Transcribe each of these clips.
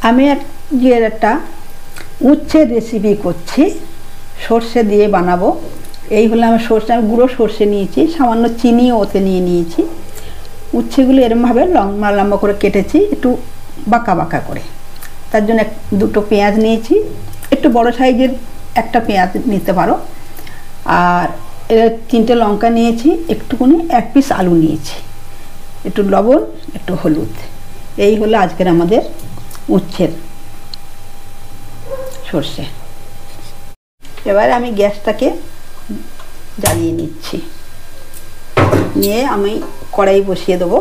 আমি আজকের একটা উচ্ছের রেসিপি করছি, সর্ষে দিয়ে বানাবো। এই হলো আমার সর্ষে, আমি গুঁড়ো সর্ষে নিয়েছি, সামান্য চিনিও ওতে নিয়েছি। উচ্ছেগুলো এরমভাবে লম্বা লম্বা করে কেটেছি, একটু বাঁকা বাঁকা করে। তার জন্য দুটো পেঁয়াজ নিয়েছি, একটু বড় সাইজের একটা পেঁয়াজ নিতে পারো। আর তিনটে লঙ্কা নিয়েছি, একটুখানি 1 পিস আলু নিয়েছি, একটু লবণ, একটু হলুদ। এই হলো আজকের আমাদের উচ্ছের সর্ষে। এবার আমি গ্যাসটাকে জ্বালিয়ে নিচ্ছি, নিয়ে আমি কড়াই বসিয়ে দেবো।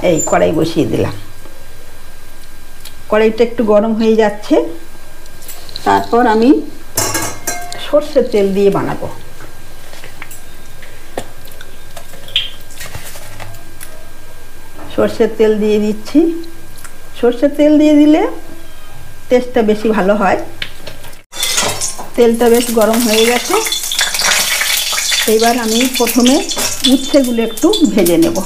এই কড়াই বসিয়ে দিলাম, কড়াইটা একটু গরম হয়ে যাচ্ছে। তারপর আমি সর্ষের তেল দিয়ে বানাবো। সর্ষের তেল দিয়ে দিচ্ছি। সর্ষের তেল দিয়ে দিলে টেস্টটা বেশি ভালো হয়। তেলটা বেশ গরম হয়ে গেছে। এইবার আমি প্রথমে উচ্ছেগুলো একটু ভেজে নেব।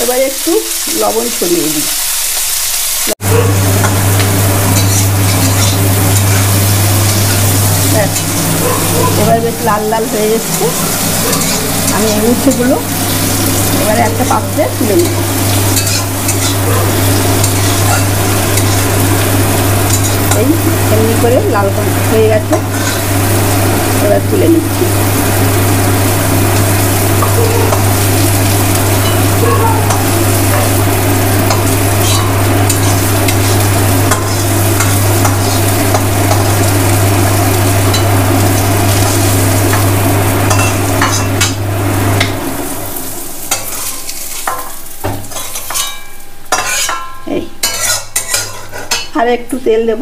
এবার একটু লবণ ছড়িয়ে দিই। এবার বেশ লাল লাল হয়ে যাচ্ছে। আমি এই উচ্ছেগুলো এবারে একটা পাত্রে তুলে নিই। এই এমনি করে লাল হয়ে গেছে, এবার তুলে নিচ্ছি। এই আর একটু তেল দেব।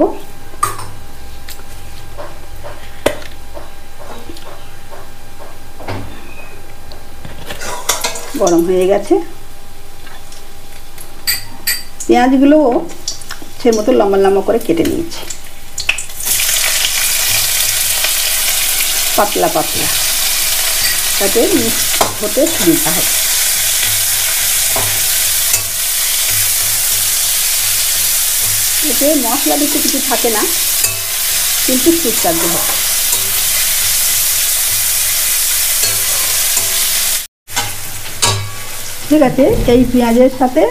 গরম হয়ে গেছে। পেঁয়াজগুলোও সে মতো লম্বা লম্বা করে কেটে নিয়েছি, পাতলা পাতলা, যাতে হতে সুবিধা হয়। এতে মশলা বেশি কিছু থাকে না, কিন্তু সুস্বাদু হয়। ঠিক আছে, এই পেঁয়াজের সাথে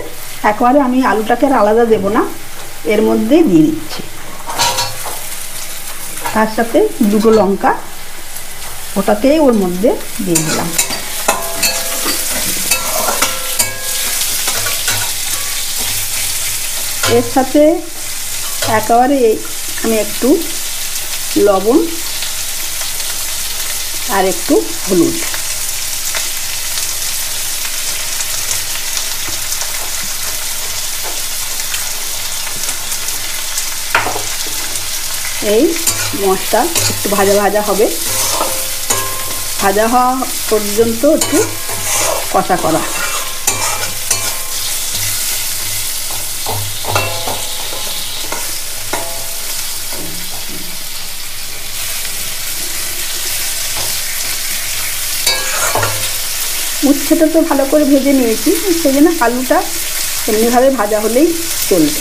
একবারে আমি আলুটাকে আর আলাদা দেব না, এর মধ্যে দিয়ে দিচ্ছি। তার সাথে দুটো লঙ্কা ওটাকেই ওর মধ্যে দিয়ে দিলাম। এর সাথে একেবারে আমি একটু লবণ আর একটু হলুদ, এই মশলা একটু ভাজা ভাজা হবে। ভাজা হওয়া পর্যন্ত একটু কষা করা। উচ্ছেটা তো ভালো করে ভেজে নিয়েছি, সেই জন্য আলুটা এমনিভাবে ভাজা হলেই চলবে।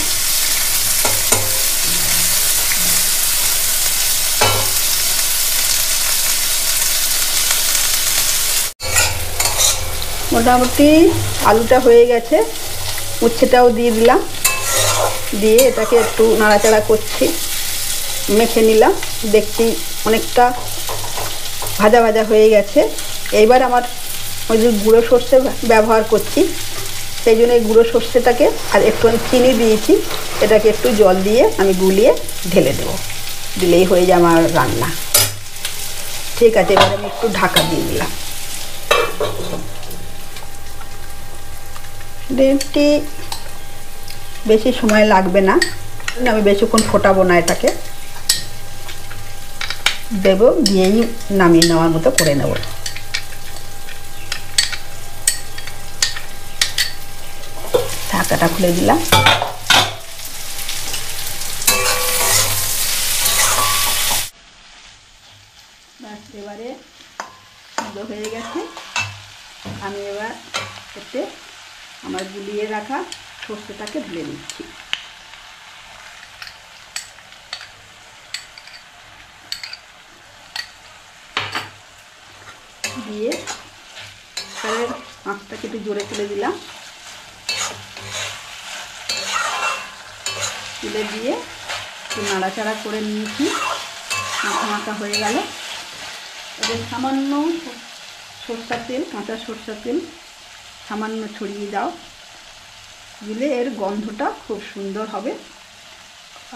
মোটামুটি আলুটা হয়ে গেছে, উচ্ছেটাও দিয়ে দিলাম। দিয়ে এটাকে একটু নাড়াচাড়া করছি, মেখে নিলাম। দেখছি অনেকটা ভাজা ভাজা হয়ে গেছে। এইবার আমার ওই যে গুঁড়ো সর্ষে ব্যবহার করছি, সেই জন্য এই গুঁড়ো সর্ষেটাকে আর একটুখানি চিনি দিয়েছি, এটাকে একটু জল দিয়ে আমি গুলিয়ে ঢেলে দেবো, দিলেই হয়ে যায় আমার রান্না। ঠিক আছে, এবার আমি একটু ঢাকা দিয়ে দিলাম। ডিমটি বেশি সময় লাগবে না, আমি বেশিক্ষণ ফোটাবো না, এটাকে দেবো, দিয়েই নামিয়ে নেওয়ার মতো করে নেব। ঢাকাটা খুলে দিলাম। এবারে সিদ্ধ হয়ে গেছে। আমি এবার এতে আমার গুলিয়ে রাখা সর্ষেটাকে ঢেলে দিচ্ছি। দিয়ে তাহলে আঁচটাকে একটু জোরে তুলে দিলাম। তুলে দিয়ে একটু নাড়াচাড়া করে নিয়েছি। মাখা মাখা হয়ে গেল। এবার সামান্য সরষের তেল, কাঁচা সরষের তেল সামান্য ছড়িয়ে দাও। দিলে এর গন্ধটা খুব সুন্দর হবে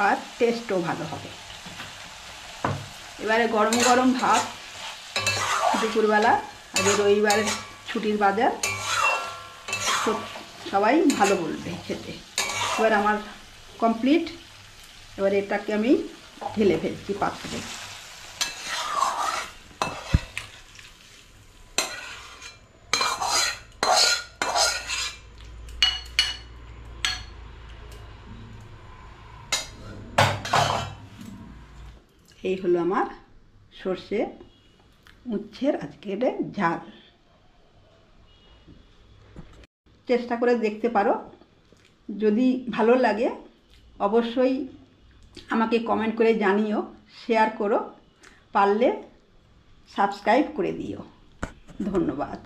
আর টেস্টও ভালো হবে। এবারে গরম গরম ভাত দুপুরবেলা, আজ রবিবারের ছুটির বাজার, সবাই ভালো বলবে খেতে। এবার আমার কমপ্লিট। এবার এটাকে আমি ঢেলে ফেলছি পাত্রে। এই হলো আমার সর্ষে উচ্ছের আজকের ঝাল। চেষ্টা করে দেখতে পারো। যদি ভালো লাগে অবশ্যই আমাকে কমেন্ট করে জানিও, শেয়ার করো, পারলে সাবস্ক্রাইব করে দিও। ধন্যবাদ।